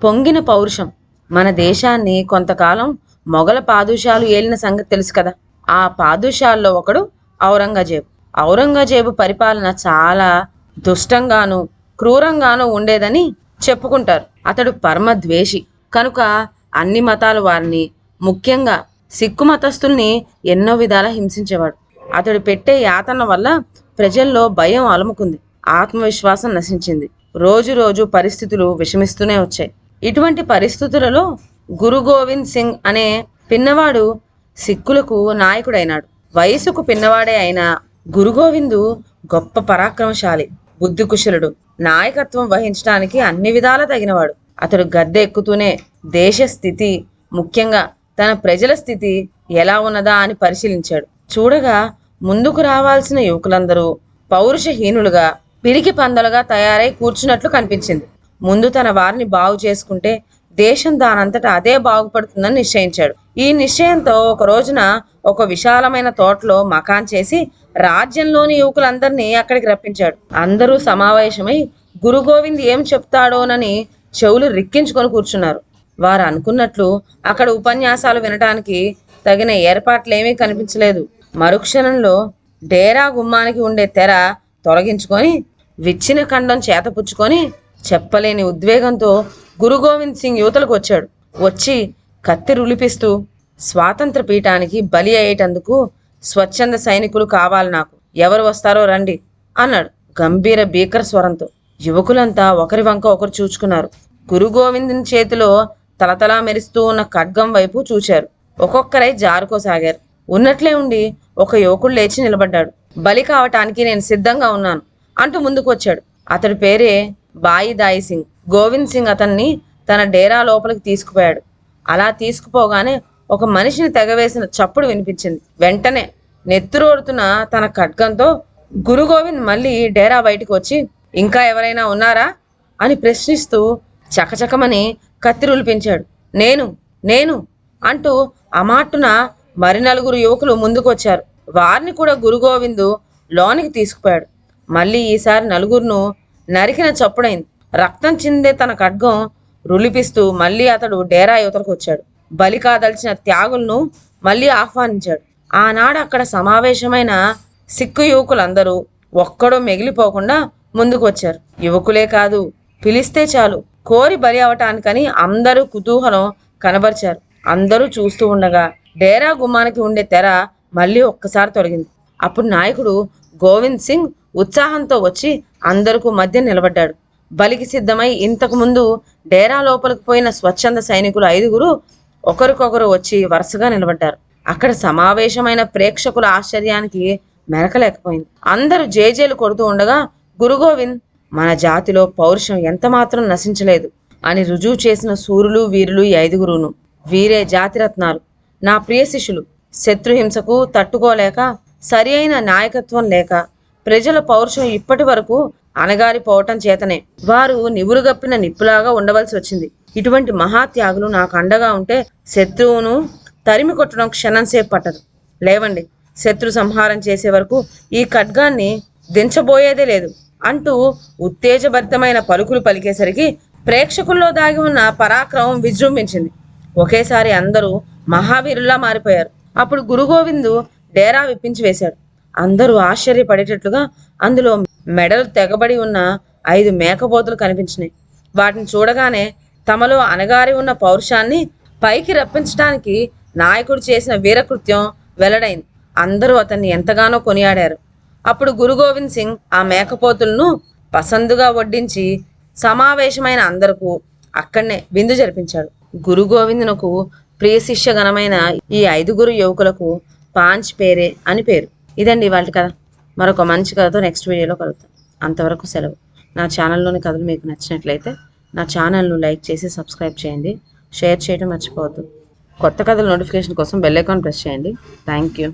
పొంగిన పౌరుషం. మన దేశాన్ని కొంతకాలం మొఘల పాదుషాలు ఏలిన సంగతి తెలుసు కదా. ఆ పాదుషాల్లో ఒకడు ఔరంగజేబు. ఔరంగజేబు పరిపాలన చాలా దుష్టంగాను క్రూరంగాను ఉండేదని చెప్పుకుంటారు. అతడు పరమ ద్వేషి కనుక అన్ని మతాల వారిని, ముఖ్యంగా సిక్కు మతస్థుల్ని ఎన్నో విధాలా హింసించేవాడు. అతడు పెట్టే యాతన వల్ల ప్రజల్లో భయం అలుముకుంది, ఆత్మవిశ్వాసం నశించింది. రోజు రోజు పరిస్థితులు విషమిస్తూనే వచ్చాయి. ఇటువంటి పరిస్థితులలో గురు గోవింద్ సింగ్ అనే పిన్నవాడు సిక్కులకు నాయకుడైనాడు. వయసుకు పిన్నవాడే అయినా గురు గోవిందు గొప్ప పరాక్రమశాలి, బుద్ధికుశలుడు, నాయకత్వం వహించడానికి అన్ని విధాలా తగినవాడు. అతడు గద్దె ఎక్కుతూనే దేశ స్థితి, ముఖ్యంగా తన ప్రజల స్థితి ఎలా ఉన్నదా అని పరిశీలించాడు. చూడగా ముందుకు రావాల్సిన యువకులందరూ పౌరుషహీనులుగా, పిరికి పందలుగా తయారై కూర్చున్నట్లు కనిపించింది. ముందు తన వారిని బాగు చేసుకుంటే దేశం దానంతటా అదే బాగుపడుతుందని నిశ్చయించాడు. ఈ నిశ్చయంతో ఒక రోజున ఒక విశాలమైన తోటలో మకాన్ చేసి రాజ్యంలోని యువకులందరినీ అక్కడికి రప్పించాడు. అందరూ సమావేశమై గురు గోవింద్ ఏం చెప్తాడోనని చెవులు రిక్కించుకొని కూర్చున్నారు. వారు అనుకున్నట్లు అక్కడ ఉపన్యాసాలు వినటానికి తగిన ఏర్పాట్లేమీ కనిపించలేదు. మరుక్షణంలో డేరా గుమ్మానికి ఉండే తెర తొలగించుకొని విచ్చిన ఖండం చేతపుచ్చుకొని చెప్పలేని ఉద్వేగంతో గురు గోవింద్ సింగ్ యువతలకు వచ్చాడు. వచ్చి కత్తి రులిపిస్తూ, స్వాతంత్ర పీఠానికి బలి అయ్యేటందుకు స్వచ్ఛంద సైనికులు కావాలి, నాకు ఎవరు వస్తారో రండి అన్నాడు గంభీర భీకర స్వరంతో. యువకులంతా ఒకరి వంక ఒకరు చూచుకున్నారు. గురు గోవిందుని చేతిలో తలతలా మెరుస్తూ ఉన్న ఖడ్గం వైపు చూశారు. ఒక్కొక్కరై జారుకోసాగారు. ఉన్నట్లే ఉండి ఒక యువకుడు లేచి నిలబడ్డాడు. బలి కావటానికి నేను సిద్ధంగా ఉన్నాను అంటూ ముందుకు వచ్చాడు. అతడి పేరే బాయి దాయి సింగ్. గోవింద్ సింగ్ అతన్ని తన డేరా లోపలికి తీసుకుపోయాడు. అలా తీసుకుపోగానే ఒక మనిషిని తెగవేసిన చప్పుడు వినిపించింది. వెంటనే నెత్తురోడుతున్న తన ఖడ్గంతో గురు గోవింద్ మళ్ళీ డేరా బయటకు వచ్చి, ఇంకా ఎవరైనా ఉన్నారా అని ప్రశ్నిస్తూ చకచకమని కత్తిరులిపించాడు. నేను నేను అంటూ అమాట్టున మరి నలుగురు యువకులు ముందుకు వచ్చారు. వారిని కూడా గురు గోవిందు లోనికి తీసుకుపోయాడు. మళ్ళీ ఈసారి నలుగురును నరికిన చప్పుడైంది. రక్తం చిందే తన ఖడ్గం రులిపిస్తూ మళ్ళీ అతడు డేరా యువతలకు వచ్చాడు. బలి కాదలిచిన త్యాగులను మళ్ళీ ఆహ్వానించాడు. ఆనాడు అక్కడ సమావేశమైన సిక్కు యువకులందరూ ఒక్కడో మిగిలిపోకుండా ముందుకు వచ్చారు. యువకులే కాదు, పిలిస్తే చాలు కోరి బలి అవటానికని అందరూ కుతూహలం కనబరిచారు. అందరూ చూస్తూ ఉండగా డేరా గుమ్మానికి ఉండే తెర మళ్ళీ ఒక్కసారి తొలగింది. అప్పుడు నాయకుడు గోవింద్ సింగ్ ఉత్సాహంతో వచ్చి అందరికీ మధ్య నిలబడ్డాడు. బలికి సిద్ధమై ఇంతకు ముందు డేరా లోపలికి పోయిన స్వచ్ఛంద సైనికులు 5గురు ఒకరికొకరు వచ్చి వరుసగా నిలబడ్డారు. అక్కడ సమావేశమైన ప్రేక్షకుల ఆశ్చర్యానికి మెరకలేకపోయింది. అందరూ జేజేలు కొడుతూ ఉండగా గురు గోవింద్ మన జాతిలో పౌరుషం ఎంత మాత్రం నశించలేదు అని రుజువు చేసిన సూరులు వీరులు ఈ 5గురును. వీరే జాతిరత్నాలు, నా ప్రియ శిష్యులు. శత్రుహింసకు తట్టుకోలేక, సరి అయిన నాయకత్వం లేక ప్రజల పౌరుషం ఇప్పటి వరకు అణగారిపోవటం చేతనే వారు నివురుగప్పిన నిప్పులాగా ఉండవలసి వచ్చింది. ఇటువంటి మహాత్యాగులు నాకు అండగా ఉంటే శత్రువును తరిమి కొట్టడం క్షణంసేపు పట్టదు. లేవండి, శత్రు సంహారం చేసే వరకు ఈ ఖడ్గాన్ని దించబోయేదే లేదు అంటూ ఉత్తేజభరితమైన పలుకులు పలికేసరికి ప్రేక్షకుల్లో దాగి ఉన్న పరాక్రమం విజృంభించింది. ఒకేసారి అందరూ మహావీరుల్లా మారిపోయారు. అప్పుడు గురు గోవిందు డేరా విప్పించి వేశాడు. అందరూ ఆశ్చర్యపడేటట్లుగా అందులో మెడలు తెగబడి ఉన్న 5 మేకపోతులు కనిపించినాయి. వాటిని చూడగానే తమలో అణగారి ఉన్న పౌరుషాన్ని పైకి రప్పించడానికి నాయకుడు చేసిన వీరకృత్యం వెల్లడైంది. అందరూ అతన్ని ఎంతగానో కొనియాడారు. అప్పుడు గురు గోవింద్ సింగ్ ఆ మేకపోతులను పసందుగా వడ్డించి సమావేశమైన అందరకు అక్కడనే విందు జరిపించాడు. గురు గోవిందునకు ప్రియ శిష్యగణమైన ఈ 5గురు యువకులకు పాంచ్ పేరే అని పేరు. ఇదండి ఇవాళ కథ. మరొక మంచి కథతో నెక్స్ట్ వీడియోలో కలుగుతాం. అంతవరకు సెలవు. నా ఛానల్లోని కథలు మీకు నచ్చినట్లయితే నా ఛానల్ను లైక్ చేసి సబ్స్క్రైబ్ చేయండి. షేర్ చేయడం మర్చిపోవద్దు. కొత్త కథల నోటిఫికేషన్ కోసం బెల్ ఐకాన్ ప్రెస్ చేయండి. Thank you.